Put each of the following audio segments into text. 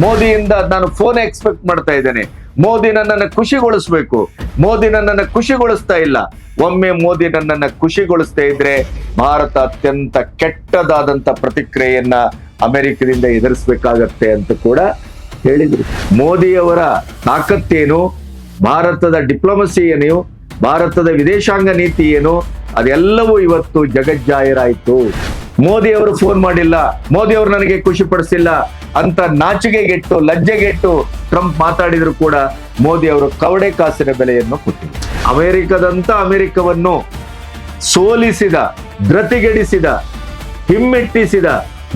ಮೋದಿಯಿಂದ ನಾನು phone expect ಮಾಡ್ತಾ ಇದ್ದೇನೆ. ಮೋದಿ ನನ್ನನ್ನು ಖುಷಿಗೊಳಿಸ್ಬೇಕು. ಮೋದಿ ನನ್ನನ್ನು ಖುಷಿಗೊಳಿಸ್ತಾ ಇಲ್ಲ. ಒಮ್ಮೆ ಮೋದಿ ನನ್ನನ್ನು ಖುಷಿಗೊಳಿಸ್ತಾ ಇದ್ರೆ ಭಾರತ ಅತ್ಯಂತ ಕೆಟ್ಟದಾದಂತ ಪ್ರತಿಕ್ರಿಯೆಯನ್ನ ಅಮೆರಿಕದಿಂದ ಎದುರಿಸಬೇಕಾಗತ್ತೆ ಅಂತ ಕೂಡ ಹೇಳಿದ್ರು. ಮೋದಿಯವರ ತಾಕತ್ತೇನು, ಭಾರತದ ಡಿಪ್ಲೊಮಸಿ ಏನು, ಭಾರತದ ವಿದೇಶಾಂಗ ನೀತಿ ಏನು, ಅದೆಲ್ಲವೂ ಇವತ್ತು ಜಗಜ್ಜಾಹೀರಾಯಿತು. ಮೋದಿ ಅವರು ಫೋನ್ ಮಾಡಿಲ್ಲ, ಮೋದಿ ಅವರು ನನಗೆ ಖುಷಿ ಪಡಿಸಿಲ್ಲ ಅಂತ ನಾಚಿಕೆಗೆಟ್ಟು ಲಜ್ಜೆಗೆಟ್ಟು ಟ್ರಂಪ್ ಮಾತಾಡಿದ್ರು ಕೂಡ ಮೋದಿ ಅವರು ಕವಡೆ ಕಾಸಿನ ಬೆಲೆಯನ್ನು ಕೊಟ್ಟಿಲ್ಲ. ಅಮೆರಿಕವನ್ನು ಸೋಲಿಸಿದ, ಧೃತಿಗೆಡಿಸಿದ, ಹಿಮ್ಮೆಟ್ಟಿಸಿದ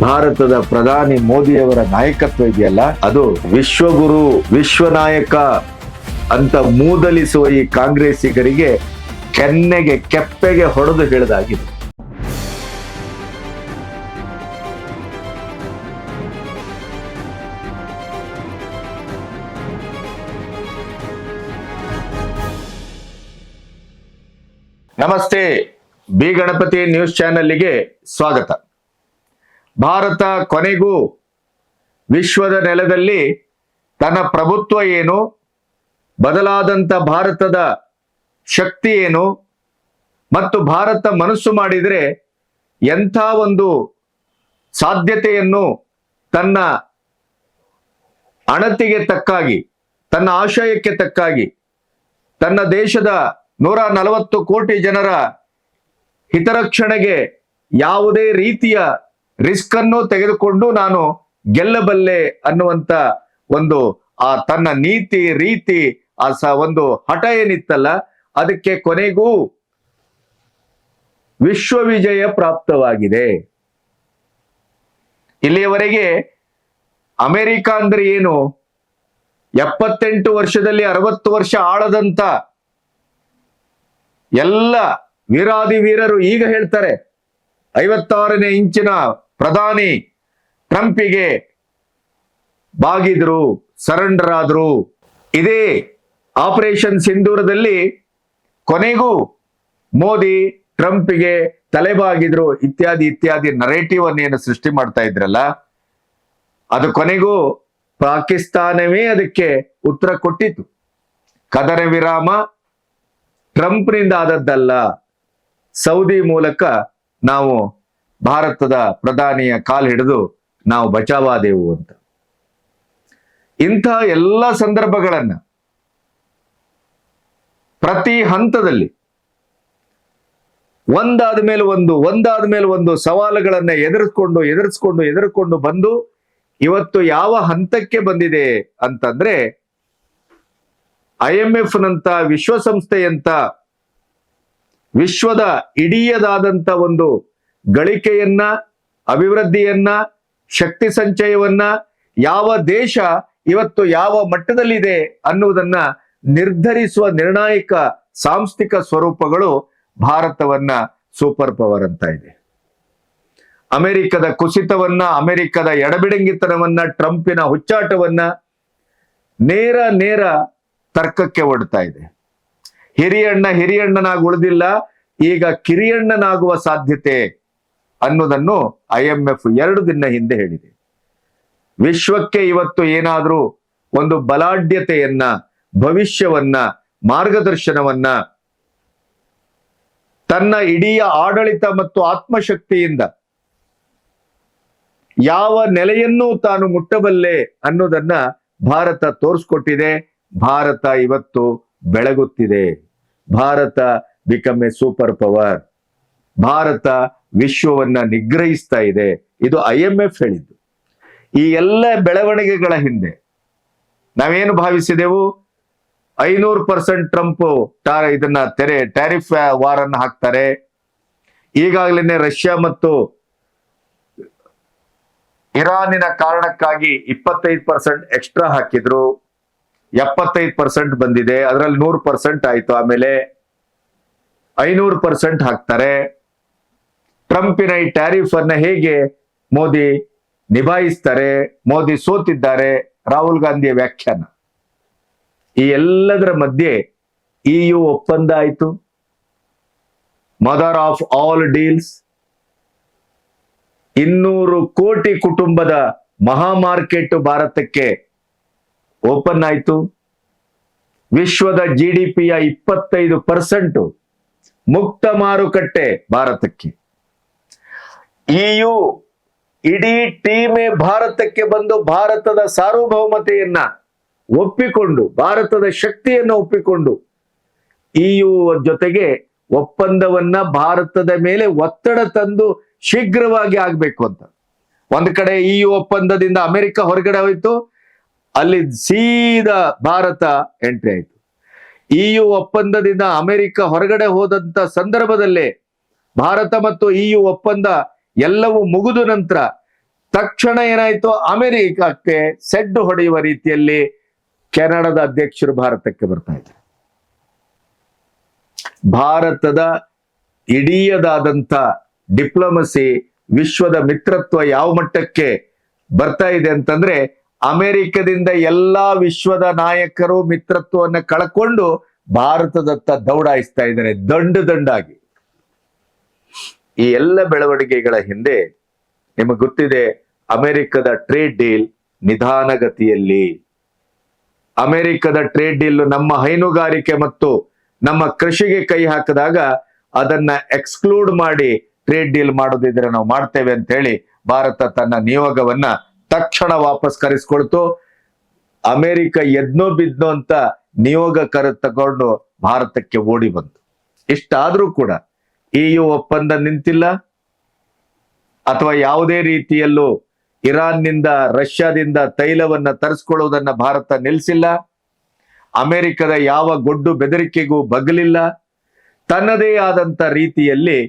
ಭಾರತದ ಪ್ರಧಾನಿ ಮೋದಿಯವರ ನಾಯಕತ್ವ ಇದೆಯಲ್ಲ, ಅದು ವಿಶ್ವಗುರು, ವಿಶ್ವನಾಯಕ ಅಂತ ಮೂದಲಿಸುವ ಈ ಕಾಂಗ್ರೆಸ್ಸಿಗರಿಗೆ ಕೆನ್ನೆಗೆ ಕೆಪ್ಪೆಗೆ ಹೊಡೆದು ಹೇಳಿದಾಗಿದೆ. ನಮಸ್ತೆ, ಬಿ ಗಣಪತಿ ನ್ಯೂಸ್ ಚಾನೆಲ್ಗೆ ಸ್ವಾಗತ. ಭಾರತ ಕೊನೆಗೂ ವಿಶ್ವದ ನೆಲದಲ್ಲಿ ತನ್ನ ಪ್ರಭುತ್ವ ಏನು, ಬದಲಾದಂತ ಭಾರತದ ಶಕ್ತಿ ಏನು ಮತ್ತು ಭಾರತ ಮನಸ್ಸು ಮಾಡಿದರೆ ಎಂಥ ಒಂದು ಸಾಧ್ಯತೆಯನ್ನು ತನ್ನ ಅಣತಿಗೆ ತಕ್ಕಾಗಿ, ತನ್ನ ಆಶಯಕ್ಕೆ ತಕ್ಕಾಗಿ, ತನ್ನ ದೇಶದ 140 ಕೋಟಿ ಜನರ ಹಿತರಕ್ಷಣೆಗೆ ಯಾವುದೇ ರೀತಿಯ ರಿಸ್ಕ್ ಅನ್ನು ತೆಗೆದುಕೊಂಡು ನಾನು ಗೆಲ್ಲಬಲ್ಲೆ ಅನ್ನುವಂತ ಒಂದು ತನ್ನ ನೀತಿ ರೀತಿ ಒಂದು ಹಠ ಏನಿತ್ತಲ್ಲ, ಅದಕ್ಕೆ ಕೊನೆಗೂ ವಿಶ್ವ ವಿಜಯ ಪ್ರಾಪ್ತವಾಗಿದೆ. ಇಲ್ಲಿಯವರೆಗೆ ಅಮೆರಿಕ ಅಂದ್ರೆ ಏನು, 78 ವರ್ಷದಲ್ಲಿ 60 ವರ್ಷ ಆಳದಂತ ಎಲ್ಲ ವೀರಾದಿ ವೀರರು ಈಗ ಹೇಳ್ತಾರೆ 56ನೇ ಇಂಚಿನ ಪ್ರಧಾನಿ ಟ್ರಂಪಿಗೆ ಬಾಗಿದ್ರು, ಸರೆಂಡರ್ ಆದ್ರು. ಇದೇ ಆಪರೇಷನ್ ಸಿಂಧೂರದಲ್ಲಿ ಕೊನೆಗೂ ಮೋದಿ ಟ್ರಂಪ್ಗೆ ತಲೆಬಾಗಿದ್ರು ಇತ್ಯಾದಿ ಇತ್ಯಾದಿ ನರೇಟಿವ್ ಅನ್ನೇನು ಸೃಷ್ಟಿ ಮಾಡ್ತಾ ಇದ್ರಲ್ಲ, ಅದು ಕೊನೆಗೂ ಪಾಕಿಸ್ತಾನವೇ ಅದಕ್ಕೆ ಉತ್ತರ ಕೊಟ್ಟಿತ್ತು. ಕದನ ವಿರಾಮ ಟ್ರಂಪ್ನಿಂದ ಆದದ್ದಲ್ಲ, ಸೌದಿ ಮೂಲಕ ನಾವು ಭಾರತದ ಪ್ರಧಾನಿಯ ಕಾಲು ಹಿಡಿದು ನಾವು ಬಚಾವಾದೆವು ಅಂತ. ಇಂಥ ಎಲ್ಲ ಸಂದರ್ಭಗಳನ್ನ ಪ್ರತಿ ಹಂತದಲ್ಲಿ ಒಂದಾದ ಮೇಲೆ ಒಂದು ಸವಾಲುಗಳನ್ನ ಎದುರಿಸ್ಕೊಂಡು ಬಂದು ಇವತ್ತು ಯಾವ ಹಂತಕ್ಕೆ ಬಂದಿದೆ ಅಂತಂದ್ರೆ, IMF ನಂತ ವಿಶ್ವಸಂಸ್ಥೆಯಂತ ವಿಶ್ವದ ಇಡೀಯದಾದಂತ ಒಂದು ಗಳಿಕೆಯನ್ನ, ಅಭಿವೃದ್ಧಿಯನ್ನ, ಶಕ್ತಿ ಸಂಚಯವನ್ನ ಯಾವ ದೇಶ ಇವತ್ತು ಯಾವ ಮಟ್ಟದಲ್ಲಿದೆ ಅನ್ನುವುದನ್ನ ನಿರ್ಧರಿಸುವ ನಿರ್ಣಾಯಕ ಸಾಂಸ್ಥಿಕ ಸ್ವರೂಪಗಳು ಭಾರತವನ್ನ ಸೂಪರ್ ಪವರ್ ಅಂತ ಇದೆ. ಅಮೆರಿಕದ ಕುಸಿತವನ್ನ, ಅಮೆರಿಕದ ಎಡಬಿಡಂಗಿತನವನ್ನ, ಟ್ರಂಪಿನ ಹುಚ್ಚಾಟವನ್ನ ನೇರ ತರ್ಕಕ್ಕೆ ಒಡ್ತಾ ಇದೆ. ಹಿರಿಯಣ್ಣನಾಗಿ ಉಳಿದಿಲ್ಲ, ಈಗ ಕಿರಿಯಣ್ಣನಾಗುವ ಸಾಧ್ಯತೆ ಅನ್ನೋದನ್ನು IMF 2 ದಿನ ಹಿಂದೆ ಹೇಳಿದೆ. ವಿಶ್ವಕ್ಕೆ ಇವತ್ತು ಏನಾದ್ರೂ ಒಂದು ಬಲಾಢ್ಯತೆಯನ್ನ, ಭವಿಷ್ಯವನ್ನ, ಮಾರ್ಗದರ್ಶನವನ್ನ ತನ್ನ ಇಡೀ ಆಡಳಿತ ಮತ್ತು ಆತ್ಮಶಕ್ತಿಯಿಂದ ಯಾವ ನೆಲೆಯನ್ನು ತಾನು ಮುಟ್ಟಬಲ್ಲೆ ಅನ್ನೋದನ್ನ ಭಾರತ ತೋರಿಸ್ಕೊಟ್ಟಿದೆ. ಭಾರತ ಇವತ್ತು ಬೆಳಗುತ್ತಿದೆ. Bharat become a super power. Bharat ವಿಶ್ವವನ್ನ ನಿಗ್ರಹಿಸ್ತಾ ಇದೆ. ಇದು IMF ಹೇಳಿದ್ದು. ಈ ಎಲ್ಲ ಬೆಳವಣಿಗೆಗಳ ಹಿಂದೆ ನಾವೇನು ಭಾವಿಸಿದೆವು, 500% ಟ್ರಂಪ್ ಇದನ್ನ ಟ್ಯಾರಿಫ್ ವಾರ್ ಅನ್ನು ಹಾಕ್ತಾರೆ. ಈಗಾಗಲೇ ರಷ್ಯಾ ಮತ್ತು ಇರಾನಿನ ಕಾರಣಕ್ಕಾಗಿ 25% ಎಕ್ಸ್ಟ್ರಾ ಹಾಕಿದ್ರು. 75% ಬಂದಿದೆ, ಅದರಲ್ಲಿ 100% ಆಯ್ತು. ಆಮೇಲೆ 500% ಹಾಕ್ತಾರೆ. ಟ್ರಂಪಿನ ಈ ಟ್ಯಾರಿಫ್ ಅನ್ನ ಹೇಗೆ ಮೋದಿ ನಿಭಾಯಿಸ್ತಾರೆ? ಮೋದಿ ಸೋತಿದ್ದಾರೆ, ರಾಹುಲ್ ಗಾಂಧಿಯ ವ್ಯಾಖ್ಯಾನ. ಈ ಎಲ್ಲದರ ಮಧ್ಯೆ EU ಒಪ್ಪಂದ ಆಯಿತು. Mother of all deals. 200 ಕೋಟಿ ಕುಟುಂಬದ ಮಹಾ ಮಾರ್ಕೆಟ್ ಭಾರತಕ್ಕೆ ಓಪನ್ ಆಯಿತು. ವಿಶ್ವದ GDPಯ 25% ಮುಕ್ತ ಮಾರುಕಟ್ಟೆ ಭಾರತಕ್ಕೆ. EU ಇಡೀ ಟೀಮೇ ಭಾರತಕ್ಕೆ ಬಂದು ಭಾರತದ ಸಾರ್ವಭೌಮತೆಯನ್ನ ಒಪ್ಪಿಕೊಂಡು, ಭಾರತದ ಶಕ್ತಿಯನ್ನು ಒಪ್ಪಿಕೊಂಡು EU ಜೊತೆಗೆ ಒಪ್ಪಂದವನ್ನ ಭಾರತದ ಮೇಲೆ ಒತ್ತಡ ತಂದು ಶೀಘ್ರವಾಗಿ ಆಗ್ಬೇಕು ಅಂತ. ಒಂದ್ ಕಡೆ EU ಒಪ್ಪಂದದಿಂದ ಅಮೆರಿಕ ಹೊರಗಡೆ ಹೋಯ್ತು, ಅಲ್ಲಿ ಸೀದಾ ಭಾರತ ಎಂಟ್ರಿ ಆಯ್ತು. EU ಒಪ್ಪಂದದಿಂದ ಅಮೆರಿಕ ಹೊರಗಡೆ ಹೋದಂತ ಸಂದರ್ಭದಲ್ಲೇ ಭಾರತ ಮತ್ತು EU ಒಪ್ಪಂದ ಎಲ್ಲವೂ ಮುಗಿದ ನಂತರ ತಕ್ಷಣ ಏನಾಯ್ತು, ಅಮೆರಿಕಕ್ಕೆ ಸೆಡ್ಡು ಹೊಡೆಯುವ ರೀತಿಯಲ್ಲಿ ಕೆನಡಾದ ಅಧ್ಯಕ್ಷರು ಭಾರತಕ್ಕೆ ಬರ್ತಾ ಇದ್ದಾರೆ. ಭಾರತದ ಇಡೀಯದಾದಂಥ ಡಿಪ್ಲೊಮಸಿ, ವಿಶ್ವದ ಮಿತ್ರತ್ವ ಯಾವ ಮಟ್ಟಕ್ಕೆ ಬರ್ತಾ ಇದೆ ಅಂತಂದ್ರೆ, ಅಮೆರಿಕದಿಂದ ಎಲ್ಲಾ ವಿಶ್ವದ ನಾಯಕರು ಮಿತ್ರತ್ವವನ್ನ ಕಳ್ಕೊಂಡು ಭಾರತದತ್ತ ದೌಡಾಯಿಸ್ತಾ ಇದ್ದಾರೆ ದಂಡಾಗಿ. ಈ ಎಲ್ಲ ಬೆಳವಣಿಗೆಗಳ ಹಿಂದೆ ನಿಮಗೆ ಗೊತ್ತಿದೆ, ಅಮೆರಿಕದ ಟ್ರೇಡ್ ಡೀಲ್ ನಿಧಾನಗತಿಯಲ್ಲಿ. ಅಮೆರಿಕದ ಟ್ರೇಡ್ ಡೀಲ್ ನಮ್ಮ ಹೈನುಗಾರಿಕೆ ಮತ್ತು ನಮ್ಮ ಕೃಷಿಗೆ ಕೈ ಹಾಕಿದಾಗ ಅದನ್ನ ಎಕ್ಸ್ಕ್ಲೂಡ್ ಮಾಡಿ ಟ್ರೇಡ್ ಡೀಲ್ ಮಾಡೋದಿದ್ರೆ ನಾವು ಮಾಡ್ತೇವೆ ಅಂತ ಹೇಳಿ ಭಾರತ ತನ್ನ ನಿಯೋಗವನ್ನ ತಕ್ಷಣ ವಾಪಸ್ ಕರೆಸ್ಕೊಳ್ತು. ಅಮೆರಿಕ ಎದ್ನೋ ಬಿದ್ನೋ ಅಂತ ನಿಯೋಗ ತಗೊಂಡು ಭಾರತಕ್ಕೆ ಓಡಿ ಬಂತು. ಇಷ್ಟಾದ್ರೂ ಕೂಡ EU ಒಪ್ಪಂದ ನಿಂತಿಲ್ಲ, ಅಥವಾ ಯಾವುದೇ ರೀತಿಯಲ್ಲೂ ಇರಾನ್ನಿಂದ, ರಷ್ಯಾದಿಂದ ತೈಲವನ್ನ ತರಿಸ್ಕೊಳ್ಳುವುದನ್ನ ಭಾರತ ನಿಲ್ಲಿಸಿಲ್ಲ. ಅಮೆರಿಕದ ಯಾವ ಗೊಡ್ಡು ಬೆದರಿಕೆಗೂ ಬಗ್ಲಿಲ್ಲ. ತನ್ನದೇ ಆದಂತ ರೀತಿಯಲ್ಲಿ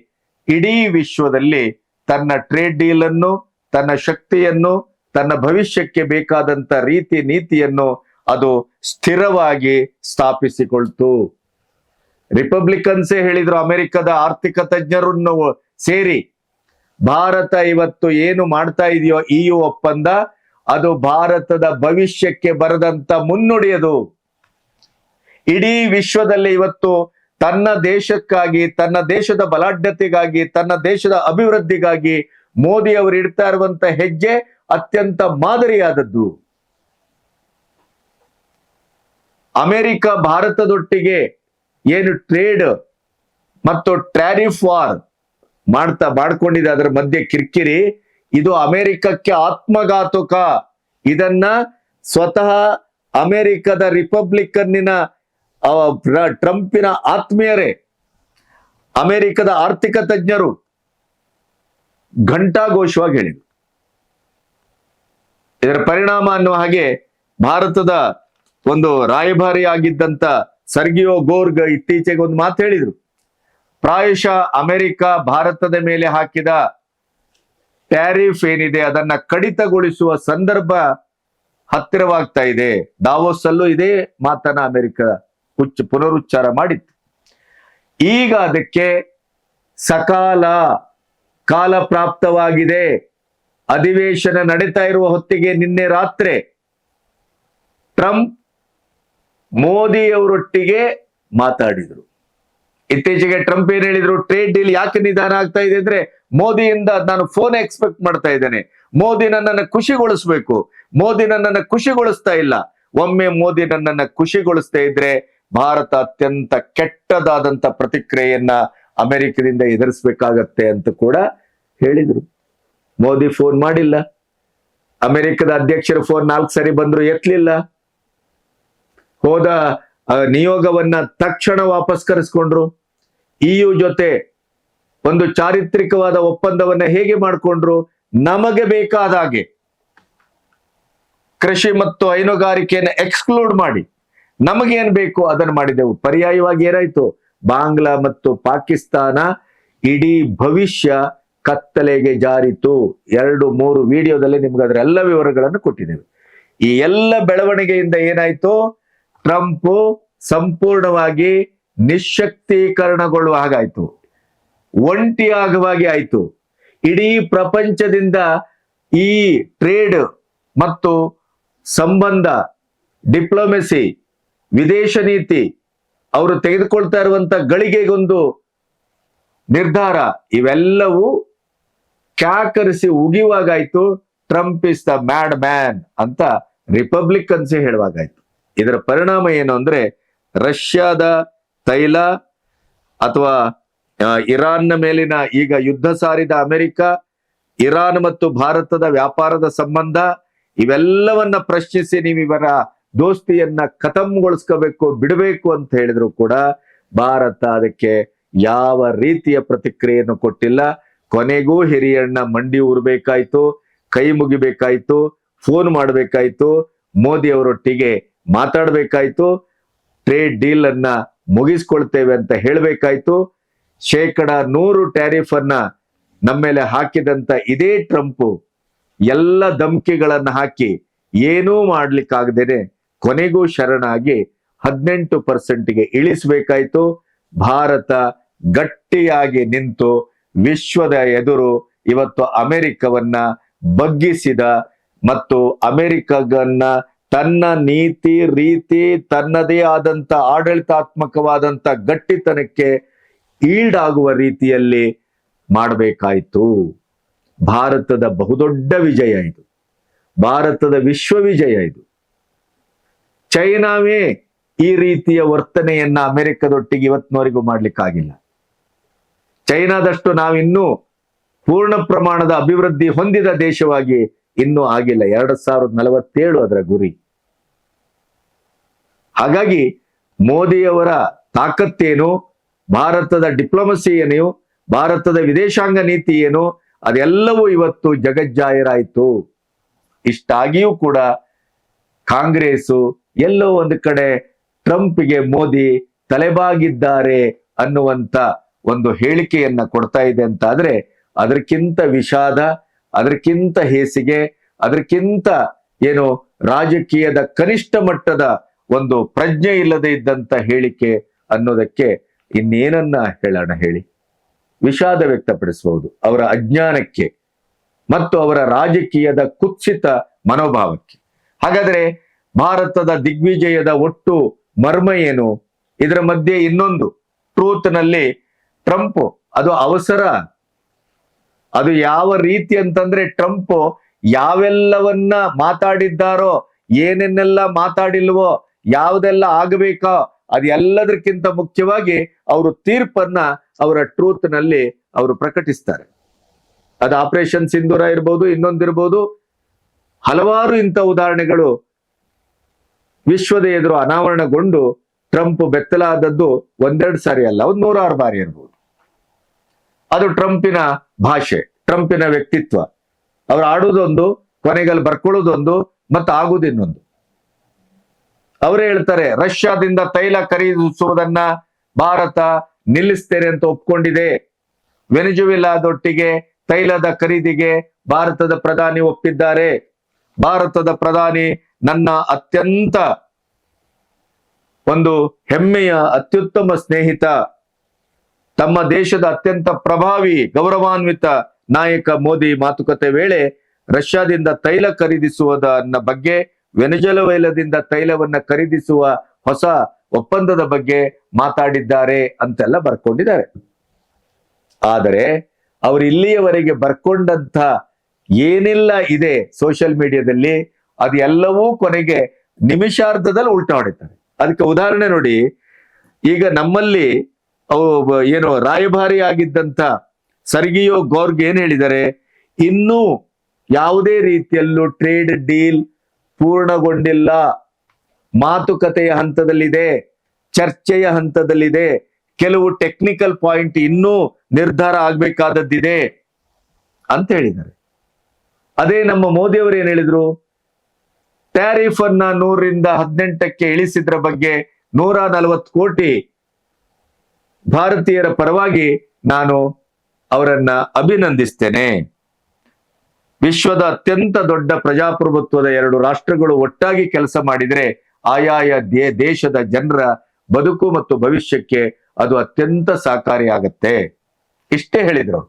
ಇಡೀ ವಿಶ್ವದಲ್ಲಿ ತನ್ನ ಟ್ರೇಡ್ ಡೀಲ್ ಅನ್ನು, ತನ್ನ ಶಕ್ತಿಯನ್ನು, ತನ್ನ ಭವಿಷ್ಯಕ್ಕೆ ಬೇಕಾದಂತ ರೀತಿ ನೀತಿಯನ್ನು ಅದು ಸ್ಥಿರವಾಗಿ ಸ್ಥಾಪಿಸಿಕೊಳ್ತು. ರಿಪಬ್ಲಿಕನ್ಸೇ ಹೇಳಿದ್ರು, ಅಮೆರಿಕದ ಆರ್ಥಿಕ ತಜ್ಞರನ್ನು ಸೇರಿ, ಭಾರತ ಇವತ್ತು ಏನು ಮಾಡ್ತಾ ಇದೆಯೋ EU ಒಪ್ಪಂದ, ಅದು ಭಾರತದ ಭವಿಷ್ಯಕ್ಕೆ ಬರದಂತ ಮುನ್ನುಡಿಯದು. ಇಡೀ ವಿಶ್ವದಲ್ಲಿ ಇವತ್ತು ತನ್ನ ದೇಶಕ್ಕಾಗಿ, ತನ್ನ ದೇಶದ ಬಲಾಢ್ಯತೆಗಾಗಿ, ತನ್ನ ದೇಶದ ಅಭಿವೃದ್ಧಿಗಾಗಿ ಮೋದಿ ಅವರು ಇಡ್ತಾ ಇರುವಂತ ಹೆಜ್ಜೆ ಅತ್ಯಂತ ಮಾದರಿಯಾದದ್ದು. ಅಮೆರಿಕ ಭಾರತದೊಟ್ಟಿಗೆ ಏನು ಟ್ರೇಡ್ ಮತ್ತು ಟ್ಯಾರಿಫ್ ವಾರ್ ಮಾಡ್ಕೊಂಡಿದೆ, ಅದರ ಮಧ್ಯೆ ಕಿರಿಕಿರಿ, ಇದು ಅಮೆರಿಕಕ್ಕೆ ಆತ್ಮಘಾತುಕ. ಇದನ್ನ ಸ್ವತಃ ಅಮೆರಿಕದ ರಿಪಬ್ಲಿಕನ್ನಿನ ಟ್ರಂಪಿನ ಆತ್ಮೀಯರೇ, ಅಮೆರಿಕದ ಆರ್ಥಿಕ ತಜ್ಞರು ಘಂಟಾಘೋಷವಾಗಿ ಹೇಳಿದರು. ಇದರ ಪರಿಣಾಮ ಅನ್ನುವ ಹಾಗೆ ಭಾರತದ ಒಂದು ರಾಯಭಾರಿ ಆಗಿದ್ದಂತ ಸರ್ಗಿಯೋ ಗೋರ್ಗ್ ಇತ್ತೀಚೆಗೆ ಒಂದು ಮಾತು ಹೇಳಿದ್ರು. ಪ್ರಾಯಶಃ ಅಮೆರಿಕ ಭಾರತದ ಮೇಲೆ ಹಾಕಿದ ಟ್ಯಾರಿಫ್ ಏನಿದೆ ಅದನ್ನ ಕಡಿತಗೊಳಿಸುವ ಸಂದರ್ಭ ಹತ್ತಿರವಾಗ್ತಾ ಇದೆ. ದಾವೋಸ್ ಅಲ್ಲೂ ಇದೇ ಮಾತನ್ನ ಅಮೆರಿಕ ಪುನರುಚ್ಚಾರ ಮಾಡಿತ್ತು. ಈಗ ಅದಕ್ಕೆ ಸಕಾಲ ಕಾಲ ಪ್ರಾಪ್ತವಾಗಿದೆ. ಅಧಿವೇಶನ ನಡೀತಾ ಇರುವ ಹೊತ್ತಿಗೆ ನಿನ್ನೆ ರಾತ್ರಿ ಟ್ರಂಪ್ ಮೋದಿಯವರೊಟ್ಟಿಗೆ ಮಾತಾಡಿದ್ರು. ಇತ್ತೀಚೆಗೆ ಟ್ರಂಪ್ ಏನ್ ಹೇಳಿದ್ರು, ಟ್ರೇಡ್ ಡೀಲ್ ಯಾಕೆ ನಿಧಾನ ಆಗ್ತಾ ಇದೆ ಅಂದ್ರೆ, ಮೋದಿಯಿಂದ ನಾನು ಫೋನ್ ಎಕ್ಸ್ಪೆಕ್ಟ್ ಮಾಡ್ತಾ ಇದ್ದೇನೆ, ಮೋದಿ ನನ್ನನ್ನು ಖುಷಿಗೊಳಿಸ್ಬೇಕು, ಮೋದಿ ನನ್ನನ್ನು ಖುಷಿಗೊಳಿಸ್ತಾ ಇಲ್ಲ. ಒಮ್ಮೆ ಮೋದಿ ನನ್ನನ್ನು ಖುಷಿಗೊಳಿಸ್ತಾ ಇದ್ರೆ ಭಾರತ ಅತ್ಯಂತ ಕೆಟ್ಟದಾದಂತ ಪ್ರತಿಕ್ರಿಯೆಯನ್ನ ಅಮೆರಿಕದಿಂದ ಎದುರಿಸಬೇಕಾಗತ್ತೆ ಅಂತ ಕೂಡ ಹೇಳಿದ್ರು. ಮೋದಿ ಫೋನ್ ಮಾಡಿಲ್ಲ, ಅಮೆರಿಕದ ಅಧ್ಯಕ್ಷರ ಫೋನ್ 4 ಸರಿ ಬಂದ್ರು, ಎತ್ತಲಿಲ್ಲ. ಹೋದ ನಿಯೋಗವನ್ನ ತಕ್ಷಣ ವಾಪಸ್ ಕರೆಸ್ಕೊಂಡ್ರು. EU ಜೊತೆ ಒಂದು ಚಾರಿತ್ರಿಕವಾದ ಒಪ್ಪಂದವನ್ನ ಹೇಗೆ ಮಾಡಿಕೊಂಡ್ರು, ನಮಗೆ ಬೇಕಾದ ಹಾಗೆ ಕೃಷಿ ಮತ್ತು ಹೈನುಗಾರಿಕೆಯನ್ನು ಎಕ್ಸ್ಕ್ಲೂಡ್ ಮಾಡಿ ನಮಗೇನ್ ಬೇಕು ಅದನ್ನು ಮಾಡಿದೆವು. ಪರ್ಯಾಯವಾಗಿ ಏನಾಯ್ತು, ಬಾಂಗ್ಲಾ ಮತ್ತು ಪಾಕಿಸ್ತಾನ ಇಡೀ ಭವಿಷ್ಯ ಕತ್ತಲೆಗೆ ಜಾರಿತು. 2-3 ವಿಡಿಯೋದಲ್ಲಿ ನಿಮ್ಗೆ ಅದರ ಎಲ್ಲ ವಿವರಗಳನ್ನು ಕೊಟ್ಟಿದ್ದೇವೆ. ಈ ಎಲ್ಲ ಬೆಳವಣಿಗೆಯಿಂದ ಏನಾಯ್ತು, ಟ್ರಂಪ್ ಸಂಪೂರ್ಣವಾಗಿ ನಿಶಕ್ತೀಕರಣಗೊಳ್ಳುವ ಹಾಗಾಯ್ತು, ಒಂಟಿಯಾಗುವಾಗಿ ಆಯ್ತು. ಇಡೀ ಪ್ರಪಂಚದಿಂದ ಈ ಟ್ರೇಡ್ ಮತ್ತು ಸಂಬಂಧ, ಡಿಪ್ಲೊಮೆಸಿ, ವಿದೇಶ ನೀತಿ, ಅವರು ತೆಗೆದುಕೊಳ್ತಾ ಇರುವಂತ ಗಳಿಗೆಗೊಂದು ನಿರ್ಧಾರ, ಇವೆಲ್ಲವೂ ಕ್ಯಾಕರಿಸಿ ಉಗಿಯುವಾಗಾಯ್ತು. Trump is the mad man ಅಂತ ರಿಪಬ್ಲಿಕನ್ಸ್ ಹೇಳುವಾಗಾಯ್ತು. ಇದರ ಪರಿಣಾಮ ಏನು ಅಂದ್ರೆ ರಷ್ಯಾದ ತೈಲ ಅಥವಾ ಇರಾನ್ನ ಮೇಲಿನ ಈಗ ಯುದ್ಧ ಸಾರಿದ ಅಮೆರಿಕ, ಇರಾನ್ ಮತ್ತು ಭಾರತದ ವ್ಯಾಪಾರದ ಸಂಬಂಧ, ಇವೆಲ್ಲವನ್ನ ಪ್ರಶ್ನಿಸಿ ನೀವು ಇವರ ದೋಸ್ತಿಯನ್ನ ಖತಮ್ಗೊಳಿಸ್ಕೋಬೇಕು, ಬಿಡಬೇಕು ಅಂತ ಹೇಳಿದ್ರು ಕೂಡ ಭಾರತ ಅದಕ್ಕೆ ಯಾವ ರೀತಿಯ ಪ್ರತಿಕ್ರಿಯೆಯನ್ನು ಕೊಟ್ಟಿಲ್ಲ. ಕೊನೆಗೂ ಹಿರಿಯಣ್ಣ ಮಂಡಿ ಊರ್ಬೇಕಾಯ್ತು, ಕೈ ಮುಗಿಬೇಕಾಯ್ತು, ಫೋನ್ ಮಾಡಬೇಕಾಯ್ತು, ಮೋದಿ ಅವರೊಟ್ಟಿಗೆ ಮಾತಾಡ್ಬೇಕಾಯ್ತು, ಟ್ರೇಡ್ ಡೀಲ್ ಅನ್ನ ಮುಗಿಸ್ಕೊಳ್ತೇವೆ ಅಂತ ಹೇಳ್ಬೇಕಾಯ್ತು. 100% ಟ್ಯಾರಿಫ್ ಅನ್ನ ನಮ್ಮ ಮೇಲೆ ಹಾಕಿದಂತ ಇದೇ ಟ್ರಂಪ್ ಎಲ್ಲ ಧಮ್ಕಿಗಳನ್ನ ಹಾಕಿ ಏನೂ ಮಾಡ್ಲಿಕ್ಕಾಗದೇನೆ ಕೊನೆಗೂ ಶರಣಾಗಿ 18%ಗೆ ಇಳಿಸ್ಬೇಕಾಯ್ತು. ಭಾರತ ಗಟ್ಟಿಯಾಗಿ ನಿಂತು ವಿಶ್ವದ ಎದುರು ಇವತ್ತು ಅಮೆರಿಕವನ್ನ ಬಗ್ಗಿಸಿದ ಮತ್ತು ಅಮೆರಿಕಗನ್ನ ತನ್ನ ನೀತಿ ರೀತಿ ತನ್ನದೇ ಆದಂತ ಆಡಳಿತಾತ್ಮಕವಾದಂತ ಗಟ್ಟಿತನಕ್ಕೆ ಈಡಾಗುವ ರೀತಿಯಲ್ಲಿ ಮಾಡಬೇಕಾಯ್ತು. ಭಾರತದ ಬಹುದೊಡ್ಡ ವಿಜಯ ಇದು, ಭಾರತದ ವಿಶ್ವ ವಿಜಯ ಇದು. ಚೈನಾವೇ ಈ ರೀತಿಯ ವರ್ತನೆಯನ್ನ ಅಮೆರಿಕದೊಟ್ಟಿಗೆ ಇವತ್ತಿನವರೆಗೂ ಮಾಡ್ಲಿಕ್ಕಾಗಿಲ್ಲ. ಚೈನಾದಷ್ಟು ನಾವಿನ್ನೂ ಪೂರ್ಣ ಪ್ರಮಾಣದ ಅಭಿವೃದ್ಧಿ ಹೊಂದಿದ ದೇಶವಾಗಿ ಇನ್ನೂ ಆಗಿಲ್ಲ. 2047 ಅದರ ಗುರಿ. ಹಾಗಾಗಿ ಮೋದಿಯವರ ತಾಕತ್ತೇನು, ಭಾರತದ ಡಿಪ್ಲೊಮಸಿ ಏನು, ಭಾರತದ ವಿದೇಶಾಂಗ ನೀತಿ ಏನು, ಅದೆಲ್ಲವೂ ಇವತ್ತು ಜಗಜ್ಜಾಹೀರಾಯಿತು. ಇಷ್ಟಾಗಿಯೂ ಕೂಡ ಕಾಂಗ್ರೆಸ್ ಎಲ್ಲೋ ಒಂದು ಕಡೆ ಟ್ರಂಪ್ಗೆ ಮೋದಿ ತಲೆಬಾಗಿದ್ದಾರೆ ಅನ್ನುವಂತ ಒಂದು ಹೇಳಿಕೆಯನ್ನ ಕೊಡ್ತಾ ಇದೆ ಅಂತ ಆದ್ರೆ ಅದಕ್ಕಿಂತ ವಿಷಾದ, ಅದಕ್ಕಿಂತ ಹೇಸಿಗೆ, ಅದಕ್ಕಿಂತ ಏನು ರಾಜಕೀಯದ ಕನಿಷ್ಠ ಮಟ್ಟದ ಒಂದು ಪ್ರಜ್ಞೆ ಇಲ್ಲದೆ ಇದ್ದಂತ ಹೇಳಿಕೆ ಅನ್ನೋದಕ್ಕೆ ಇನ್ನೇನನ್ನ ಹೇಳೋಣ ಹೇಳಿ? ವಿಷಾದ ವ್ಯಕ್ತಪಡಿಸಬಹುದು ಅವರ ಅಜ್ಞಾನಕ್ಕೆ ಮತ್ತು ಅವರ ರಾಜಕೀಯದ ಕುತ್ಸಿತ ಮನೋಭಾವಕ್ಕೆ. ಹಾಗಾದ್ರೆ ಭಾರತದ ದಿಗ್ವಿಜಯದ ಒಟ್ಟು ಮರ್ಮ ಏನು? ಇದರ ಮಧ್ಯೆ ಇನ್ನೊಂದು ಟ್ರೂತ್ ನಲ್ಲಿ ಟ್ರಂಪ್ ಅದು ಅವಸರ, ಅದು ಯಾವ ರೀತಿ ಅಂತಂದ್ರೆ ಟ್ರಂಪ್ ಯಾವೆಲ್ಲವನ್ನ ಮಾತಾಡಿದ್ದಾರೋ, ಏನೇನೆಲ್ಲ ಮಾತಾಡಿಲ್ವೋ, ಯಾವುದೆಲ್ಲ ಆಗಬೇಕೋ ಅದೆಲ್ಲದಕ್ಕಿಂತ ಮುಖ್ಯವಾಗಿ ಅವರು ತೀರ್ಪನ್ನ ಅವರ ಟ್ರೂತ್ ನಲ್ಲಿ ಅವರು ಪ್ರಕಟಿಸ್ತಾರೆ. ಅದು ಆಪರೇಷನ್ ಸಿಂಧೂರ ಇರ್ಬೋದು, ಇನ್ನೊಂದಿರ್ಬೋದು, ಹಲವಾರು ಇಂಥ ಉದಾಹರಣೆಗಳು ವಿಶ್ವದ ಎದುರು ಅನಾವರಣಗೊಂಡು ಟ್ರಂಪ್ ಬೆತ್ತಲಾದದ್ದು ಒಂದೆರಡು ಸಾರಿ ಅಲ್ಲ, 100 ಬಾರಿ ಇರ್ಬೋದು. ಅದು ಟ್ರಂಪಿನ ಭಾಷೆ, ಟ್ರಂಪಿನ ವ್ಯಕ್ತಿತ್ವ. ಅವ್ರು ಆಡುವುದೊಂದು, ಕೊನೆಗಲ್ಲಿ ಬರ್ಕೊಳ್ಳೋದೊಂದು, ಮತ್ತು ಆಗುವುದು ಇನ್ನೊಂದು. ಅವರೇ ಹೇಳ್ತಾರೆ ರಷ್ಯಾದಿಂದ ತೈಲ ಖರೀದಿಸುವುದನ್ನ ಭಾರತ ನಿಲ್ಲಿಸ್ತೇನೆ ಅಂತ ಒಪ್ಕೊಂಡಿದೆ. ವೆನಿಜುವೆಲಾದೊಟ್ಟಿಗೆ ತೈಲದ ಖರೀದಿಗೆ ಭಾರತದ ಪ್ರಧಾನಿ ಒಪ್ಪಿದ್ದಾರೆ. ಭಾರತದ ಪ್ರಧಾನಿ ನನ್ನ ಅತ್ಯಂತ ಒಂದು ಹೆಮ್ಮೆಯ ಅತ್ಯುತ್ತಮ ಸ್ನೇಹಿತ, ತಮ್ಮ ದೇಶದ ಅತ್ಯಂತ ಪ್ರಭಾವಿ ಗೌರವಾನ್ವಿತ ನಾಯಕ ಮೋದಿ ಮಾತುಕತೆ ವೇಳೆ ರಷ್ಯಾದಿಂದ ತೈಲ ಖರೀದಿಸುವುದನ್ನ ಬಗ್ಗೆ, ವೆನಿಜುವೆಲಾದಿಂದ ತೈಲವನ್ನ ಖರೀದಿಸುವ ಹೊಸ ಒಪ್ಪಂದದ ಬಗ್ಗೆ ಮಾತಾಡಿದ್ದಾರೆ ಅಂತೆಲ್ಲ ಬರ್ಕೊಂಡಿದ್ದಾರೆ. ಆದರೆ ಅವರು ಇಲ್ಲಿಯವರೆಗೆ ಬರ್ಕೊಂಡಂತ ಏನೆಲ್ಲ ಇದೆ ಸೋಷಿಯಲ್ ಮೀಡಿಯಾದಲ್ಲಿ ಅದೆಲ್ಲವೂ ಕೊನೆಗೆ ನಿಮಿಷಾರ್ಧದಲ್ಲಿ ಉಲ್ಟಾ ಹೊಡಿತಾರೆ. ಅದಕ್ಕೆ ಉದಾಹರಣೆ ನೋಡಿ, ಈಗ ನಮ್ಮಲ್ಲಿ ಏನು ರಾಯಭಾರಿ ಆಗಿದ್ದಂತ ಸರ್ಗಿಯೋ ಗೌರ್ಗ್ ಏನ್ ಹೇಳಿದ್ದಾರೆ, ಇನ್ನೂ ಯಾವುದೇ ರೀತಿಯಲ್ಲೂ ಟ್ರೇಡ್ ಡೀಲ್ ಪೂರ್ಣಗೊಂಡಿಲ್ಲ, ಮಾತುಕತೆಯ ಹಂತದಲ್ಲಿದೆ, ಚರ್ಚೆಯ ಹಂತದಲ್ಲಿದೆ, ಕೆಲವು ಟೆಕ್ನಿಕಲ್ ಪಾಯಿಂಟ್ ಇನ್ನೂ ನಿರ್ಧಾರ ಆಗ್ಬೇಕಾದದ್ದಿದೆ ಅಂತ ಹೇಳಿದ್ದಾರೆ. ಅದೇ ನಮ್ಮ ಮೋದಿ ಅವರು ಏನ್ ಹೇಳಿದ್ರು, ಟ್ಯಾರಿಫ್ ಅನ್ನ 100ರಿಂದ 18ಕ್ಕೆ ಇಳಿಸಿದ್ರ ಬಗ್ಗೆ 140 ಕೋಟಿ ಭಾರತೀಯರ ಪರವಾಗಿ ನಾನು ಅವರನ್ನ ಅಭಿನಂದಿಸ್ತೇನೆ. ವಿಶ್ವದ ಅತ್ಯಂತ ದೊಡ್ಡ ಪ್ರಜಾಪ್ರಭುತ್ವದ 2 ರಾಷ್ಟ್ರಗಳು ಒಟ್ಟಾಗಿ ಕೆಲಸ ಮಾಡಿದ್ರೆ ಆಯಾಯ ದೇಶದ ಜನರ ಬದುಕು ಮತ್ತು ಭವಿಷ್ಯಕ್ಕೆ ಅದು ಅತ್ಯಂತ ಸಹಕಾರಿಯಾಗತ್ತೆ. ಇಷ್ಟೇ ಹೇಳಿದ್ರು.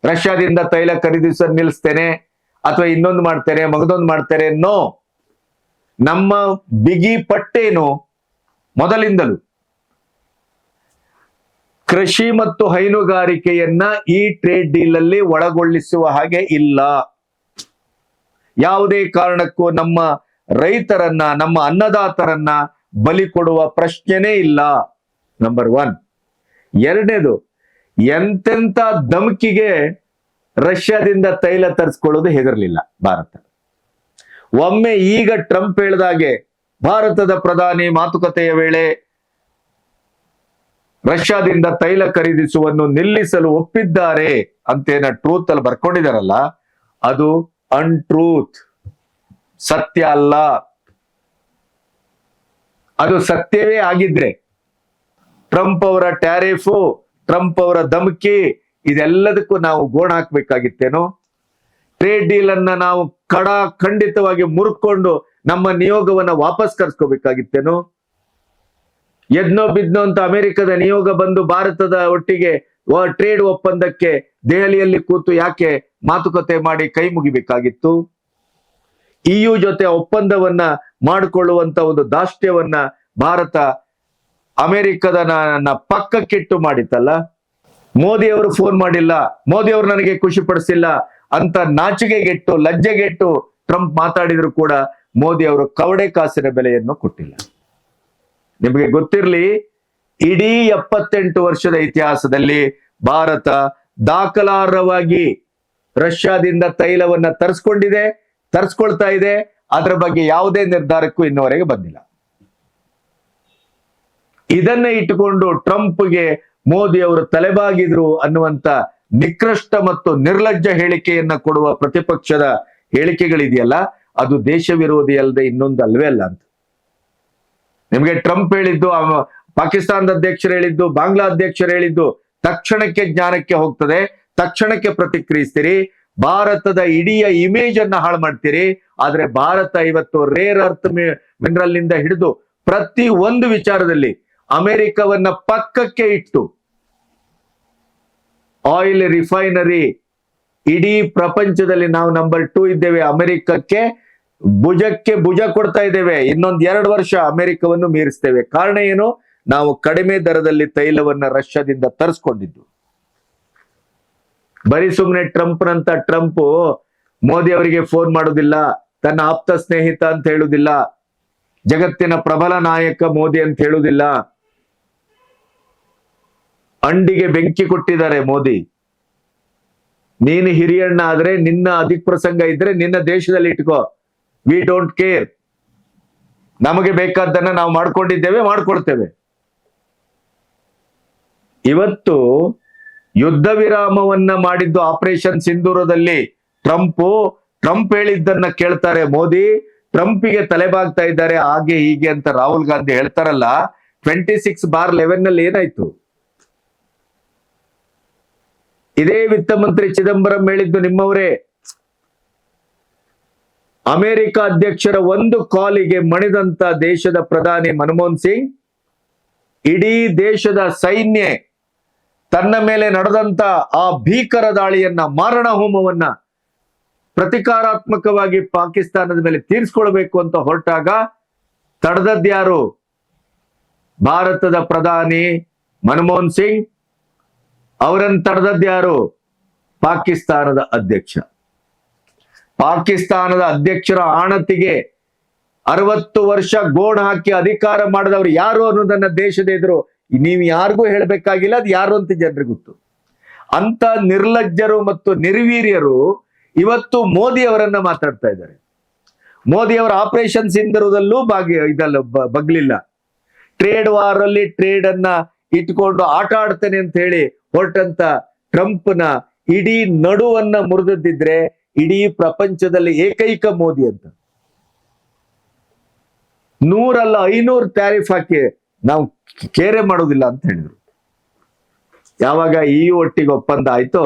ರಷ್ಯಾದಿಂದ ತೈಲ ಖರೀದಿಸೋದು ನಿಲ್ಲಿಸ್ತೇನೆ ಅಥವಾ ಇನ್ನೊಂದು ಮಾಡ್ತೇನೆ, ಮಗದೊಂದು ಮಾಡ್ತಾರೆ, ನೋ. ನಮ್ಮ ಬಿಗಿ ಪಟ್ಟೇನು ಮೊದಲಿಂದಲೂ ಕೃಷಿ ಮತ್ತು ಹೈನುಗಾರಿಕೆಯನ್ನ ಈ ಟ್ರೇಡ್ ಡೀಲ್ ಅಲ್ಲಿ ಒಳಗೊಳಿಸುವ ಹಾಗೆ ಇಲ್ಲ. ಯಾವುದೇ ಕಾರಣಕ್ಕೂ ನಮ್ಮ ರೈತರನ್ನ, ನಮ್ಮ ಅನ್ನದಾತರನ್ನ ಬಲಿ ಕೊಡುವ ಪ್ರಶ್ನೆನೇ ಇಲ್ಲ. ನಂಬರ್ 1. ಎರಡನೇದು, ಎಂತೆಂತ ಧಮಕಿಗೆ ರಷ್ಯಾದಿಂದ ತೈಲ ತರಿಸ್ಕೊಳ್ಳೋದು ಹೆದರ್ಲಿಲ್ಲ ಭಾರತ. ಒಮ್ಮೆ ಈಗ ಟ್ರಂಪ್ ಹೇಳ್ದಾಗೆ ಭಾರತದ ಪ್ರಧಾನಿ ಮಾತುಕತೆಯ ವೇಳೆ ರಷ್ಯಾದಿಂದ ತೈಲ ಖರೀದಿಸುವನ್ನು ನಿಲ್ಲಿಸಲು ಒಪ್ಪಿದ್ದಾರೆ ಅಂತೇನ ಟ್ರೂತ್ ಅಲ್ಲಿ ಬರ್ಕೊಂಡಿದಾರಲ್ಲ, ಅದು ಅನ್ಟ್ರೂತ್, ಸತ್ಯ ಅಲ್ಲ. ಅದು ಸತ್ಯವೇ ಆಗಿದ್ರೆ ಟ್ರಂಪ್ ಅವರ ಟ್ಯಾರಿಫ್, ಟ್ರಂಪ್ ಅವರ ಧಮಕಿ, ಇದೆಲ್ಲದಕ್ಕೂ ನಾವು ಗೋಣ ಹಾಕ್ಬೇಕಾಗಿತ್ತೇನೋ? ಟ್ರೇಡ್ ಡೀಲ್ ಅನ್ನ ನಾವು ಖಂಡಿತವಾಗಿ ಮುರ್ಕೊಂಡು ನಮ್ಮ ನಿಯೋಗವನ್ನ ವಾಪಸ್ ಕರ್ಸ್ಕೋಬೇಕಾಗಿತ್ತೇನೋ? ಎದ್ನೋ ಬಿದ್ನೋ ಅಂತ ಅಮೆರಿಕದ ನಿಯೋಗ ಬಂದು ಭಾರತದ ಒಟ್ಟಿಗೆ ಟ್ರೇಡ್ ಒಪ್ಪಂದಕ್ಕೆ ದೆಹಲಿಯಲ್ಲಿ ಕೂತು ಯಾಕೆ ಮಾತುಕತೆ ಮಾಡಿ ಕೈ ಮುಗಿಬೇಕಾಗಿತ್ತು? EU ಜೊತೆ ಒಪ್ಪಂದವನ್ನ ಮಾಡಿಕೊಳ್ಳುವಂತ ಒಂದು ದಾಷ್ಟ್ಯವನ್ನ ಭಾರತ ಅಮೆರಿಕದ ಪಕ್ಕಕ್ಕಿಟ್ಟು ಮಾಡಿತ್ತಲ್ಲ. ಮೋದಿ ಅವರು ಫೋನ್ ಮಾಡಿಲ್ಲ, ಮೋದಿ ಅವರು ನನಗೆ ಖುಷಿ ಪಡಿಸಿಲ್ಲ ಅಂತ ನಾಚಿಕೆಗೆಟ್ಟು ಲಜ್ಜೆಗೆಟ್ಟು ಟ್ರಂಪ್ ಮಾತಾಡಿದ್ರು ಕೂಡ ಮೋದಿ ಅವರು ಕವಡೆ ಕಾಸಿನ ಬೆಲೆಯನ್ನು ಕೊಟ್ಟಿಲ್ಲ. ನಿಮಗೆ ಗೊತ್ತಿರಲಿ, ಇಡೀ 78 ವರ್ಷದ ಇತಿಹಾಸದಲ್ಲಿ ಭಾರತ ದಾಖಲಾರ್ಹವಾಗಿ ರಷ್ಯಾದಿಂದ ತೈಲವನ್ನ ತರಿಸ್ಕೊಳ್ತಾ ಇದೆ. ಅದರ ಬಗ್ಗೆ ಯಾವುದೇ ನಿರ್ಧಾರಕ್ಕೂ ಇನ್ನುವರೆಗೆ ಬಂದಿಲ್ಲ. ಇದನ್ನ ಇಟ್ಟುಕೊಂಡು ಟ್ರಂಪ್ಗೆ ಮೋದಿ ಅವರು ತಲೆಬಾಗಿದ್ರು ಅನ್ನುವಂತ ನಿಕೃಷ್ಟ ಮತ್ತು ನಿರ್ಲಜ್ಜ ಹೇಳಿಕೆಯನ್ನ ಕೊಡುವ ಪ್ರತಿಪಕ್ಷದ ಹೇಳಿಕೆಗಳಿದೆಯಲ್ಲ, ಅದು ದೇಶ ವಿರೋಧಿ ಅಲ್ಲದೆ ಇನ್ನೊಂದು ಅಲ್ವೇ ಅಲ್ಲ ಅಂತ. ನಿಮಗೆ ಟ್ರಂಪ್ ಹೇಳಿದ್ದು, ಪಾಕಿಸ್ತಾನದ ಅಧ್ಯಕ್ಷರು ಹೇಳಿದ್ದು, ಬಾಂಗ್ಲಾ ಅಧ್ಯಕ್ಷರು ಹೇಳಿದ್ದು ತಕ್ಷಣಕ್ಕೆ ಜ್ಞಾನಕ್ಕೆ ಹೋಗ್ತದೆ, ತಕ್ಷಣಕ್ಕೆ ಪ್ರತಿಕ್ರಿಯಿಸ್ತೀರಿ, ಭಾರತದ ಇಡೀ ಇಮೇಜ್ ಅನ್ನ ಹಾಳು ಮಾಡ್ತೀರಿ. ಆದ್ರೆ ಭಾರತ ಇವತ್ತು ರೇರ್ ಅರ್ತ್ ಮಿನರಲ್ ನಿಂದ ಹಿಡಿದು ಪ್ರತಿ ಒಂದು ವಿಚಾರದಲ್ಲಿ ಅಮೆರಿಕವನ್ನ ಪಕ್ಕಕ್ಕೆ ಇಟ್ಟು ಆಯಿಲ್ ರಿಫೈನರಿ ಇಡೀ ಪ್ರಪಂಚದಲ್ಲಿ ನಾವು ನಂಬರ್ 2 ಇದ್ದೇವೆ. ಅಮೆರಿಕಕ್ಕೆ ಭುಜಕ್ಕೆ ಭುಜ ಕೊಡ್ತಾ ಇದ್ದೇವೆ. ಇನ್ನೊಂದ್ 2 ವರ್ಷ ಅಮೆರಿಕವನ್ನು ಮೀರಿಸ್ತೇವೆ. ಕಾರಣ ಏನು? ನಾವು ಕಡಿಮೆ ದರದಲ್ಲಿ ತೈಲವನ್ನ ರಷ್ಯಾದಿಂದ ತರಿಸ್ಕೊಂಡಿದ್ದು. ಬರೀ ಸುಮ್ಮನೆ ಟ್ರಂಪ್ ಮೋದಿ ಅವರಿಗೆ ಫೋನ್ ಮಾಡೋದಿಲ್ಲ, ತನ್ನ ಆಪ್ತ ಸ್ನೇಹಿತ ಅಂತ ಹೇಳುದಿಲ್ಲ, ಜಗತ್ತಿನ ಪ್ರಬಲ ನಾಯಕ ಮೋದಿ ಅಂತ ಹೇಳುದಿಲ್ಲ. ಅಂಡಿಗೆ ಬೆಂಕಿ ಕೊಟ್ಟಿದ್ದಾರೆ ಮೋದಿ. ನೀನು ಹಿರಿಯಣ್ಣ ಆದ್ರೆ, ನಿನ್ನ ಅಧಿಕ ಪ್ರಸಂಗ ಇದ್ರೆ ನಿನ್ನ ದೇಶದಲ್ಲಿ ಇಟ್ಕೋ, ವಿ ಡೋಂಟ್ ಕೇರ್, ನಮಗೆ ಬೇಕಾದ್ದನ್ನ ನಾವು ಮಾಡ್ಕೊಳ್ತೇವೆ. ಇವತ್ತು ಯುದ್ಧ ವಿರಾಮವನ್ನ ಮಾಡಿದ್ದು ಆಪರೇಷನ್ ಸಿಂಧೂರದಲ್ಲಿ ಟ್ರಂಪ್ ಹೇಳಿದ್ದನ್ನ ಕೇಳ್ತಾರೆ ಮೋದಿ, ಟ್ರಂಪಿಗೆ ತಲೆಬಾಗ್ತಾ ಇದ್ದಾರೆ ಹಾಗೆ ಹೀಗೆ ಅಂತ ರಾಹುಲ್ ಗಾಂಧಿ ಹೇಳ್ತಾರಲ್ಲ. 26/11 ನಲ್ಲಿ ಏನಾಯ್ತು? ಇದೇ ವಿತ್ತ ಮಂತ್ರಿ ಚಿದಂಬರಂ ಹೇಳಿದ್ದು ನಿಮ್ಮವರೇ. ಅಮೆರಿಕ ಅಧ್ಯಕ್ಷರ ಒಂದು ಕಾಲಿಗೆ ಮಣಿದಂತ ದೇಶದ ಪ್ರಧಾನಿ ಮನಮೋಹನ್ ಸಿಂಗ್, ಇಡೀ ದೇಶದ ಸೈನ್ಯ ತನ್ನ ಮೇಲೆ ನಡೆದಂತ ಆ ಭೀಕರ ದಾಳಿಯನ್ನ, ಮಾರಣ ಹೋಮವನ್ನ ಪ್ರತಿಕಾರಾತ್ಮಕವಾಗಿ ಪಾಕಿಸ್ತಾನದ ಮೇಲೆ ತೀರಿಸ್ಕೊಳ್ಬೇಕು ಅಂತ ಹೊರಟಾಗ ತಡೆದದ್ಯಾರು? ಭಾರತದ ಪ್ರಧಾನಿ ಮನಮೋಹನ್ ಸಿಂಗ್. ಅವರನ್ನು ತಡೆದದ್ಯಾರು? ಪಾಕಿಸ್ತಾನದ ಅಧ್ಯಕ್ಷ. ಪಾಕಿಸ್ತಾನದ ಅಧ್ಯಕ್ಷರ ಆಣತಿಗೆ 60 ವರ್ಷ ಗೋಣ್ ಹಾಕಿ ಅಧಿಕಾರ ಮಾಡಿದವರು ಯಾರು ಅನ್ನೋದನ್ನ ದೇಶದ ಎದುರು ನೀವು ಯಾರಿಗೂ ಹೇಳ್ಬೇಕಾಗಿಲ್ಲ, ಅದು ಯಾರು ಅಂತ ಜನರಿಗೆ ಗೊತ್ತು. ಅಂತ ನಿರ್ಲಜ್ಜರು ಮತ್ತು ನಿರ್ವೀರ್ಯರು ಇವತ್ತು ಮೋದಿ ಅವರನ್ನ ಮಾತಾಡ್ತಾ ಇದ್ದಾರೆ. ಮೋದಿ ಅವರ ಆಪರೇಷನ್ ಸಿಂಧೂರದಲ್ಲೂ ಬಗ್ಲಿಲ್ಲ. ಟ್ರೇಡ್ ವಾರ್ ಅಲ್ಲಿ ಟ್ರೇಡ್ ಅನ್ನ ಇಟ್ಕೊಂಡು ಆಟ ಆಡ್ತೇನೆ ಅಂತ ಹೇಳಿ ಹೊರಟಂತ ಟ್ರಂಪ್ನ ಇಡೀ ನಡುವನ್ನ ಮುರಿದಿದ್ರೆ ಇಡೀ ಪ್ರಪಂಚದಲ್ಲಿ ಏಕೈಕ ಮೋದಿ ಅಂತ. 100 ಅಲ್ಲ 500 ಟ್ಯಾರಿಫ್ ಹಾಕಿ ನಾವು ಕೇರೆ ಮಾಡೋದಿಲ್ಲ ಅಂತ ಹೇಳಿದ್ರು. ಯಾವಾಗ EU ಒಟ್ಟಿಗೆ ಒಪ್ಪಂದ ಆಯ್ತೋ,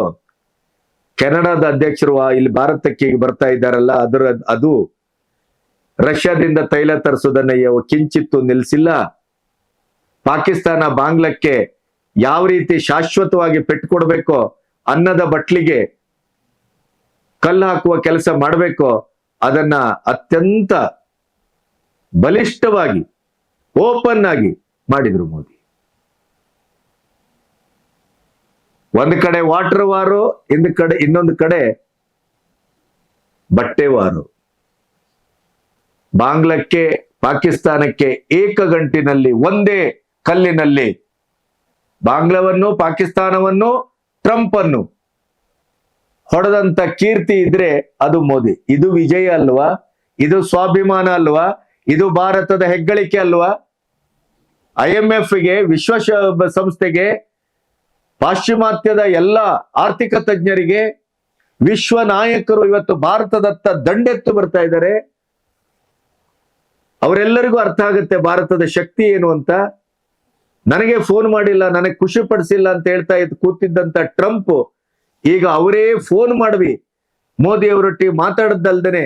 ಕೆನಡಾದ ಅಧ್ಯಕ್ಷರು ಇಲ್ಲಿ ಭಾರತಕ್ಕೆ ಬರ್ತಾ ಇದ್ದಾರಲ್ಲ, ಅದು ರಷ್ಯಾದಿಂದ ತೈಲ ತರಿಸೋದನ್ನ ಕಿಂಚಿತ್ತು ನಿಲ್ಲಿಸಿಲ್ಲ. ಪಾಕಿಸ್ತಾನ ಬಾಂಗ್ಲಕ್ಕೆ ಯಾವ ರೀತಿ ಶಾಶ್ವತವಾಗಿ ಪೆಟ್ಟು ಕೊಡ್ಬೇಕೋ, ಅನ್ನದ ಬಟ್ಲಿಗೆ ಕಲ್ಲು ಹಾಕುವ ಕೆಲಸ ಮಾಡಬೇಕೋ ಅದನ್ನ ಅತ್ಯಂತ ಬಲಿಷ್ಠವಾಗಿ ಓಪನ್ ಆಗಿ ಮಾಡಿದ್ರು ಮೋದಿ. ಒಂದು ಕಡೆ ವಾಟರ್ ವಾರು, ಇನ್ನೊಂದು ಕಡೆ ಬಟ್ಟೆ ವಾರು. ಬಾಂಗ್ಲಕ್ಕೆ ಪಾಕಿಸ್ತಾನಕ್ಕೆ ಏಕಗಂಟಿನಲ್ಲಿ ಒಂದೇ ಕಲ್ಲಿನಲ್ಲಿ ಬಾಂಗ್ಲವನ್ನು ಪಾಕಿಸ್ತಾನವನ್ನು ಟ್ರಂಪ್ ಅನ್ನು ಹೊಡೆದಂತ ಕೀರ್ತಿ ಇದ್ರೆ ಅದು ಮೋದಿ. ಇದು ವಿಜಯ ಅಲ್ವಾ? ಇದು ಸ್ವಾಭಿಮಾನ ಅಲ್ವಾ? ಇದು ಭಾರತದ ಹೆಗ್ಗಳಿಕೆ ಅಲ್ವಾ? IMF ಗೆ, ವಿಶ್ವ ಸಂಸ್ಥೆಗೆ, ಪಾಶ್ಚಿಮಾತ್ಯದ ಎಲ್ಲ ಆರ್ಥಿಕ ತಜ್ಞರಿಗೆ, ವಿಶ್ವ ನಾಯಕರು ಇವತ್ತು ಭಾರತದತ್ತ ದಂಡೆತ್ತು ಬರ್ತಾ ಇದ್ದಾರೆ. ಅವರೆಲ್ಲರಿಗೂ ಅರ್ಥ ಆಗುತ್ತೆ ಭಾರತದ ಶಕ್ತಿ ಏನು ಅಂತ. ನನಗೆ ಫೋನ್ ಮಾಡಿಲ್ಲ, ನನಗೆ ಖುಷಿ ಪಡಿಸಿಲ್ಲ ಅಂತ ಹೇಳ್ತಾ ಇದ್ದು ಕೂತಿದ್ದಂತ ಟ್ರಂಪ್ ಈಗ ಅವರೇ ಫೋನ್ ಮಾಡ್ವಿ ಮೋದಿ ಅವರೊಟ್ಟಿಗೆ ಮಾತಾಡದಲ್ದೇನೆ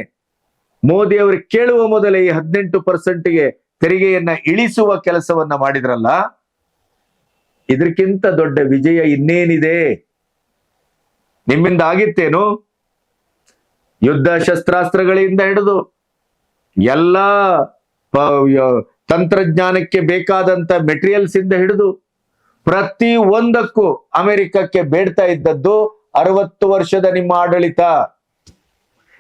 ಮೋದಿ ಅವರು ಕೇಳುವ ಮೊದಲೇ ಈ 18%ಗೆ ತೆರಿಗೆಯನ್ನ ಇಳಿಸುವ ಕೆಲಸವನ್ನ ಮಾಡಿದ್ರಲ್ಲ, ಇದಕ್ಕಿಂತ ದೊಡ್ಡ ವಿಜಯ ಇನ್ನೇನಿದೆ? ನಿಮ್ಮಿಂದ ಆಗಿತ್ತೇನು? ಯುದ್ಧ ಶಸ್ತ್ರಾಸ್ತ್ರಗಳಿಂದ ಹಿಡಿದು ಎಲ್ಲ ತಂತ್ರಜ್ಞಾನಕ್ಕೆ ಬೇಕಾದಂತ ಮೆಟೀರಿಯಲ್ಸ್ ಇಂದ ಹಿಡಿದು ಪ್ರತಿ ಒಂದಕ್ಕೂ ಅಮೆರಿಕಕ್ಕೆ ಬೇಡ್ತಾ ಇದ್ದದ್ದು 60 ವರ್ಷದ ನಿಮ್ಮ ಆಡಳಿತ.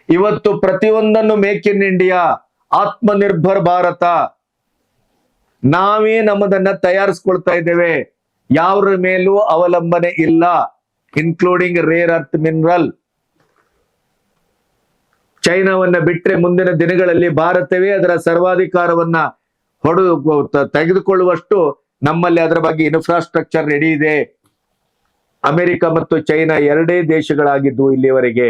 ಇವತ್ತು ಪ್ರತಿಯೊಂದನ್ನು make in India, Atmanirbhar Bharat, ನಾವೇ ನಮ್ಮದನ್ನ ತಯಾರಿಸ್ಕೊಳ್ತಾ ಇದ್ದೇವೆ, ಯಾವ್ರ ಮೇಲೂ ಅವಲಂಬನೆ ಇಲ್ಲ, ಇನ್ಕ್ಲೂಡಿಂಗ್ ರೇರ್ ಅರ್ತ್ ಮಿನರಲ್. ಚೈನಾವನ್ನ ಬಿಟ್ರೆ ಮುಂದಿನ ದಿನಗಳಲ್ಲಿ ಭಾರತವೇ ಅದರ ಸರ್ವಾಧಿಕಾರವನ್ನ ತೆಗೆದುಕೊಳ್ಳುವಷ್ಟು ನಮ್ಮಲ್ಲಿ ಅದರ ಬಗ್ಗೆ ಇನ್ಫ್ರಾಸ್ಟ್ರಕ್ಚರ್ ರೆಡಿ ಇದೆ. ಅಮೆರಿಕ ಮತ್ತು ಚೈನಾ ಎರಡೇ ದೇಶಗಳಾಗಿದ್ದು ಇಲ್ಲಿಯವರೆಗೆ.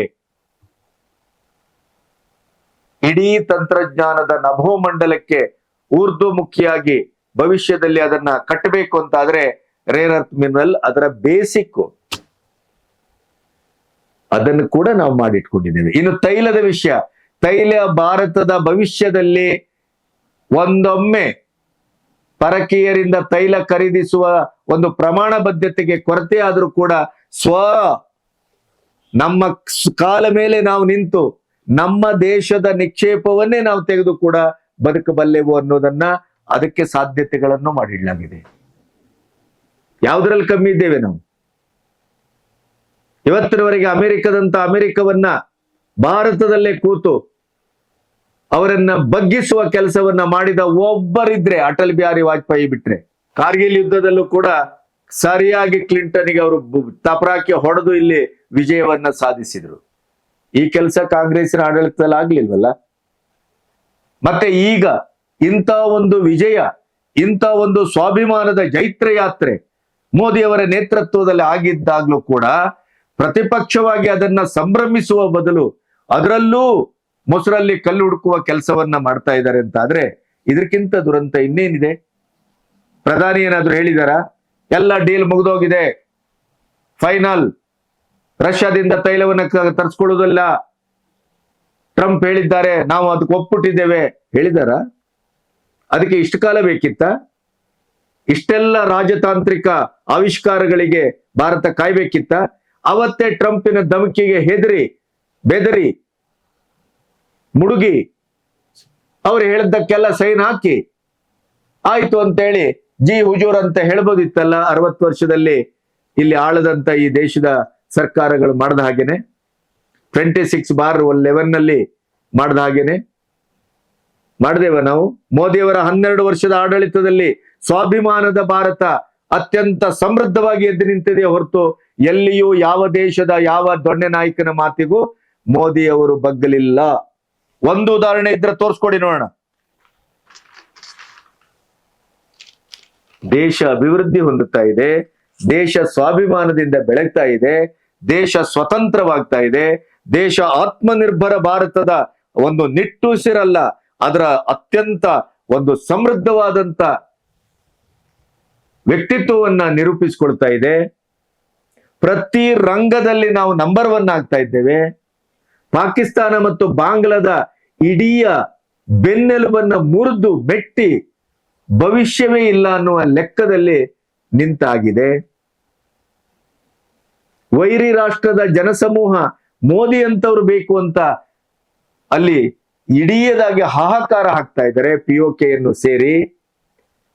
ಇಡೀ ತಂತ್ರಜ್ಞಾನದ ನಭೋಮಂಡಲಕ್ಕೆ ಊರ್ಧ್ವಮುಖಿಯಾಗಿ ಭವಿಷ್ಯದಲ್ಲಿ ಅದನ್ನ ಕಟ್ಟಬೇಕು ಅಂತ ಆದ್ರೆ ರೇರ್ ಅರ್ತ್ ಮಿನರಲ್ ಅದರ ಬೇಸಿಕ್, ಅದನ್ನು ಕೂಡ ನಾವು ಮಾಡಿಟ್ಕೊಂಡಿದ್ದೇವೆ. ಇನ್ನು ತೈಲದ ವಿಷಯ, ತೈಲ ಭಾರತದ ಭವಿಷ್ಯದಲ್ಲಿ ಒಂದೊಮ್ಮೆ ಪರಕೀಯರಿಂದ ತೈಲ ಖರೀದಿಸುವ ಒಂದು ಪ್ರಮಾಣ ಬದ್ಧತೆಗೆ ಕೊರತೆ ಆದರೂ ಕೂಡ ನಮ್ಮ ಕಾಲ ಮೇಲೆ ನಾವು ನಿಂತು ನಮ್ಮ ದೇಶದ ನಿಕ್ಷೇಪವನ್ನೇ ನಾವು ತೆಗೆದು ಕೂಡ ಬದುಕಬಲ್ಲೆವು ಅನ್ನೋದನ್ನ ಅದಕ್ಕೆ ಸಾಧ್ಯತೆಗಳನ್ನು ಮಾಡಿಡಲಾಗಿದೆ. ಯಾವುದರಲ್ಲಿ ಕಮ್ಮಿ ಇದ್ದೇವೆ ನಾವು? ಇವತ್ತಿನವರೆಗೆ ಅಮೆರಿಕವನ್ನ ಭಾರತದಲ್ಲೇ ಕೂತು ಅವರನ್ನ ಬಗ್ಗಿಸುವ ಕೆಲಸವನ್ನ ಮಾಡಿದ ಒಬ್ಬರಿದ್ರೆ ಅಟಲ್ ಬಿಹಾರಿ ವಾಜಪೇಯಿ ಬಿಟ್ರೆ. ಕಾರ್ಗಿಲ್ ಯುದ್ಧದಲ್ಲೂ ಕೂಡ ಸರಿಯಾಗಿ ಕ್ಲಿಂಟನ್ಗೆ ಅವರು ತಪರಾಕಿ ಹೊಡೆದು ಇಲ್ಲಿ ವಿಜಯವನ್ನ ಸಾಧಿಸಿದ್ರು. ಈ ಕೆಲಸ ಕಾಂಗ್ರೆಸ್ಸಿನ ಆಡಳಿತದಲ್ಲಿ ಆಗ್ಲಿಲ್ವಲ್ಲ. ಮತ್ತೆ ಈಗ ಇಂಥ ಒಂದು ವಿಜಯ, ಇಂಥ ಒಂದು ಸ್ವಾಭಿಮಾನದ ಜೈತ್ರ ಯಾತ್ರೆ ಮೋದಿಯವರ ನೇತೃತ್ವದಲ್ಲಿ ಆಗಿದ್ದಾಗ್ಲೂ ಕೂಡ ಪ್ರತಿಪಕ್ಷವಾಗಿ ಅದನ್ನ ಸಂಭ್ರಮಿಸುವ ಬದಲು ಅದರಲ್ಲೂ ಮೊಸರಲ್ಲಿ ಕಲ್ಲು ಹುಡುಕುವ ಕೆಲಸವನ್ನ ಮಾಡ್ತಾ ಇದ್ದಾರೆ ಅಂತ ಆದ್ರೆ ಇದಕ್ಕಿಂತ ದುರಂತ ಇನ್ನೇನಿದೆ? ಪ್ರಧಾನಿ ಏನಾದ್ರು ಹೇಳಿದಾರ? ಎಲ್ಲ ಡೀಲ್ ಮುಗಿದೋಗಿದೆ, ಫೈನಲ್, ರಷ್ಯಾದಿಂದ ತೈಲವನ್ನ ತರಿಸ್ಕೊಳ್ಳೋದಿಲ್ಲ, ಟ್ರಂಪ್ ಹೇಳಿದ್ದಾರೆ, ನಾವು ಅದಕ್ಕೆ ಒಪ್ಪಿಟ್ಟಿದ್ದೇವೆ ಹೇಳಿದಾರ? ಅದಕ್ಕೆ ಇಷ್ಟು ಕಾಲ ಬೇಕಿತ್ತ? ಇಷ್ಟೆಲ್ಲ ರಾಜತಾಂತ್ರಿಕ ಆವಿಷ್ಕಾರಗಳಿಗೆ ಭಾರತ ಕಾಯ್ಬೇಕಿತ್ತ? ಅವತ್ತೇ ಟ್ರಂಪಿನ ಧಮಕಿಗೆ ಬೆದರಿ ಮುಡುಗಿ ಅವ್ರು ಹೇಳಿದ್ದಕ್ಕೆಲ್ಲ ಸೈನ್ ಹಾಕಿ ಆಯ್ತು ಅಂತೇಳಿ ಜಿ ಹುಜೂರ್ ಅಂತ ಹೇಳ್ಬೋದಿತ್ತಲ್ಲ. 60 ವರ್ಷದಲ್ಲಿ ಇಲ್ಲಿ ಆಳದಂತ ಈ ದೇಶದ ಸರ್ಕಾರಗಳು ಮಾಡ್ದ ಹಾಗೇನೆ, 26/11 ನಲ್ಲಿ ಮಾಡ್ದ ಹಾಗೇನೆ ಮಾಡ್ದೇವ ನಾವು? ಮೋದಿಯವರ 12 ವರ್ಷದ ಆಡಳಿತದಲ್ಲಿ ಸ್ವಾಭಿಮಾನದ ಭಾರತ ಅತ್ಯಂತ ಸಮೃದ್ಧವಾಗಿ ಎದ್ದು ನಿಂತಿದೆ ಹೊರತು ಎಲ್ಲಿಯೂ ಯಾವ ದೇಶದ ಯಾವ ದೊಣ್ಣೆ ನಾಯಕನ ಮಾತಿಗೂ ಮೋದಿ ಅವರು ಬಗ್ಗಲಿಲ್ಲ. ಒಂದು ಉದಾಹರಣೆ ಇದ್ರೆ ತೋರಿಸ್ಕೊಡಿ ನೋಡೋಣ. ದೇಶ ಅಭಿವೃದ್ಧಿ ಹೊಂದುತ್ತಾ ಇದೆ, ದೇಶ ಸ್ವಾಭಿಮಾನದಿಂದ ಬೆಳಗ್ತಾ ಇದೆ, ದೇಶ ಸ್ವತಂತ್ರವಾಗ್ತಾ ಇದೆ, ದೇಶ ಆತ್ಮನಿರ್ಭರ ಭಾರತದ ಒಂದು ನಿಟ್ಟುಸಿರಲ್ಲ, ಅದರ ಅತ್ಯಂತ ಒಂದು ಸಮೃದ್ಧವಾದಂತ ವ್ಯಕ್ತಿತ್ವವನ್ನ ನಿರೂಪಿಸಿಕೊಳ್ತಾ ಇದೆ. ಪ್ರತಿ ರಂಗದಲ್ಲಿ ನಾವು ನಂಬರ್ 1 ಆಗ್ತಾ ಇದ್ದೇವೆ. ಪಾಕಿಸ್ತಾನ ಮತ್ತು ಬಾಂಗ್ಲಾದ ಇಡೀ ಬೆನ್ನೆಲುಬನ್ನ ಮುರಿದು ಮೆಟ್ಟಿ ಭವಿಷ್ಯವೇ ಇಲ್ಲ ಅನ್ನುವ ಲೆಕ್ಕದಲ್ಲಿ ನಿಂತಾಗಿದೆ. ವೈರಿ ರಾಷ್ಟ್ರದ ಜನಸಮೂಹ ಮೋದಿ ಅಂತವ್ರು ಬೇಕು ಅಂತ ಅಲ್ಲಿ ಇಡೀದಾಗಿ ಹಾಹಾಕಾರ ಹಾಕ್ತಾ ಇದ್ದಾರೆ, POKಯನ್ನು ಸೇರಿ.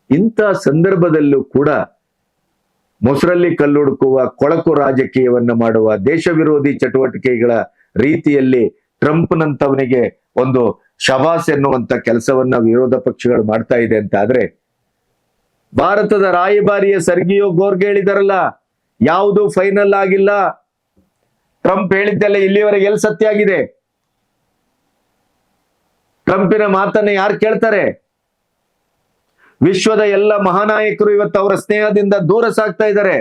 ಇಂಥ ಸಂದರ್ಭದಲ್ಲೂ ಕೂಡ ಮೊಸರಲ್ಲಿ ಕಲ್ಲುಡುಕುವ ಕೊಳಕು ರಾಜಕೀಯವನ್ನ ಮಾಡುವ ದೇಶ ವಿರೋಧಿ ಚಟುವಟಿಕೆಗಳ ರೀತಿಯಲ್ಲಿ ಟ್ರಂಪ್ನಂತವನಿಗೆ ಒಂದು ಶಬಾಸ್ ಎನ್ನುವಂತ ಕೆಲಸವನ್ನ ವಿರೋಧ ಪಕ್ಷಗಳು ಮಾಡ್ತಾ ಇದೆ ಅಂತ ಆದ್ರೆ, ಭಾರತದ ರಾಯಭಾರಿಯ ಸರ್ಗಿಯೋ ಗೋರ್ಗೆ ಹೇಳಿದಾರಲ್ಲ, ಯಾವುದು ಫೈನಲ್ ಆಗಿಲ್ಲ. ಟ್ರಂಪ್ ಹೇಳಿದ್ದೆಲ್ಲ ಇಲ್ಲಿವರೆಗೆ ಎಲ್ಲಿ ಸತ್ಯ ಆಗಿದೆ? ಟ್ರಂಪಿನ ಮಾತನ್ನ ಯಾರು ಕೇಳ್ತಾರೆ? ವಿಶ್ವದ ಎಲ್ಲ ಮಹಾನಾಯಕರು ಇವತ್ತು ಅವರ ಸ್ನೇಹದಿಂದ ದೂರ ಸಾಗ್ತಾ ಇದ್ದಾರೆ.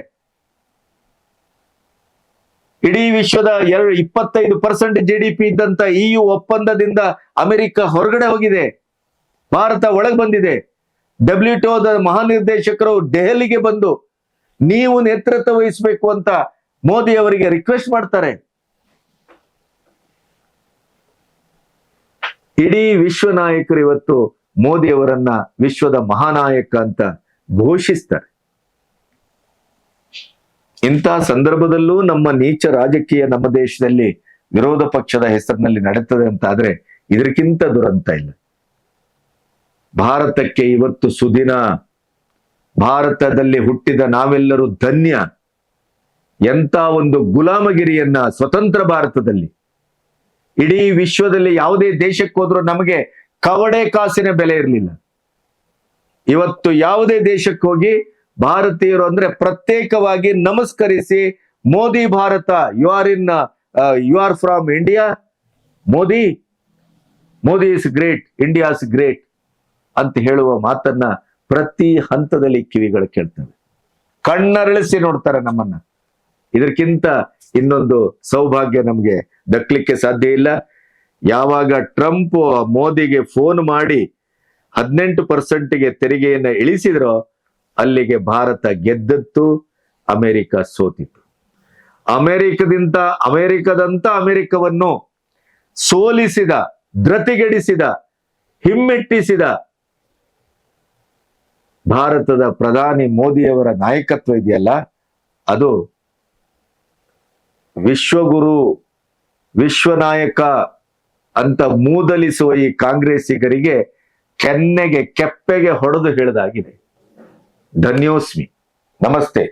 ಇಡೀ ವಿಶ್ವದ 25% GDP ಇದ್ದಂತ EU ಒಪ್ಪಂದದಿಂದ ಅಮೆರಿಕ ಹೊರಗಡೆ ಹೋಗಿದೆ, ಭಾರತ ಒಳಗೆ ಬಂದಿದೆ. WTOದ ಮಹಾನಿರ್ದೇಶಕರು ದೆಹಲಿಗೆ ಬಂದು ನೀವು ನೇತೃತ್ವ ವಹಿಸಬೇಕು ಅಂತ ಮೋದಿ ಅವರಿಗೆ ರಿಕ್ವೆಸ್ಟ್ ಮಾಡ್ತಾರೆ. ಇಡೀ ವಿಶ್ವ ನಾಯಕರು ಇವತ್ತು ಮೋದಿ ಅವರನ್ನ ವಿಶ್ವದ ಮಹಾನಾಯಕ ಅಂತ ಘೋಷಿಸ್ತಾರೆ. ಇಂತಹ ಸಂದರ್ಭದಲ್ಲೂ ನಮ್ಮ ನೀಚ ರಾಜಕೀಯ ನಮ್ಮ ದೇಶದಲ್ಲಿ ವಿರೋಧ ಪಕ್ಷದ ಹೆಸರಿನಲ್ಲಿ ನಡೆಯುತ್ತದೆ ಅಂತ ಆದ್ರೆ ಇದಕ್ಕಿಂತ ದುರಂತ ಇಲ್ಲ. ಭಾರತಕ್ಕೆ ಇವತ್ತು ಸುದಿನ. ಭಾರತದಲ್ಲಿ ಹುಟ್ಟಿದ ನಾವೆಲ್ಲರೂ ಧನ್ಯ. ಎಂತ ಒಂದು ಗುಲಾಮಗಿರಿಯನ್ನ ಸ್ವತಂತ್ರ ಭಾರತದಲ್ಲಿ, ಇಡೀ ವಿಶ್ವದಲ್ಲಿ ಯಾವುದೇ ದೇಶಕ್ಕೆ ಹೋದ್ರೂ ನಮಗೆ ಕವಡೆ ಕಾಸಿನ ಬೆಲೆ ಇರಲಿಲ್ಲ. ಇವತ್ತು ಯಾವುದೇ ದೇಶಕ್ಕೆ ಹೋಗಿ ಭಾರತೀಯರು ಅಂದ್ರೆ ಪ್ರತ್ಯೇಕವಾಗಿ ನಮಸ್ಕರಿಸಿ Modi Bharat, you are from India, Modi is great, India is great ಅಂತ ಹೇಳುವ ಮಾತನ್ನ ಪ್ರತಿ ಹಂತದಲ್ಲಿ ಕಿವಿಗಳು ಕೇಳ್ತವೆ, ಕಣ್ಣರಳಿಸಿ ನೋಡ್ತಾರೆ ನಮ್ಮನ್ನ. ಇದಕ್ಕಿಂತ ಇನ್ನೊಂದು ಸೌಭಾಗ್ಯ ನಮ್ಗೆ ದಕ್ಕಲಿಕ್ಕೆ ಸಾಧ್ಯ ಇಲ್ಲ. ಯಾವಾಗ ಟ್ರಂಪ್ ಮೋದಿಗೆ ಫೋನ್ ಮಾಡಿ 18%ಗೆ ತೆರಿಗೆಯನ್ನ ಇಳಿಸಿದ್ರೋ ಅಲ್ಲಿಗೆ ಭಾರತ ಗೆದ್ದತ್ತು, ಅಮೆರಿಕ ಸೋತಿತ್ತು. ಅಮೆರಿಕವನ್ನು ಸೋಲಿಸಿದ, ಧೃತಿಗೆಡಿಸಿದ, ಹಿಮ್ಮೆಟ್ಟಿಸಿದ ಭಾರತದ ಪ್ರಧಾನಿ ಮೋದಿಯವರ ನಾಯಕತ್ವ ಇದೆಯಲ್ಲ, ಅದು ವಿಶ್ವಗುರು, ವಿಶ್ವನಾಯಕ ಅಂತ ಮೂದಲಿಸುವ ಈ ಕಾಂಗ್ರೆಸ್ಸಿಗರಿಗೆ ಕೆನ್ನೆಗೆ ಕೆಪ್ಪೆಗೆ ಹೊಡೆದು ಹೇಳಿದಾಗಿದೆ. ಧನ್ಯೋಸ್ಮಿ. ನಮಸ್ತೆ.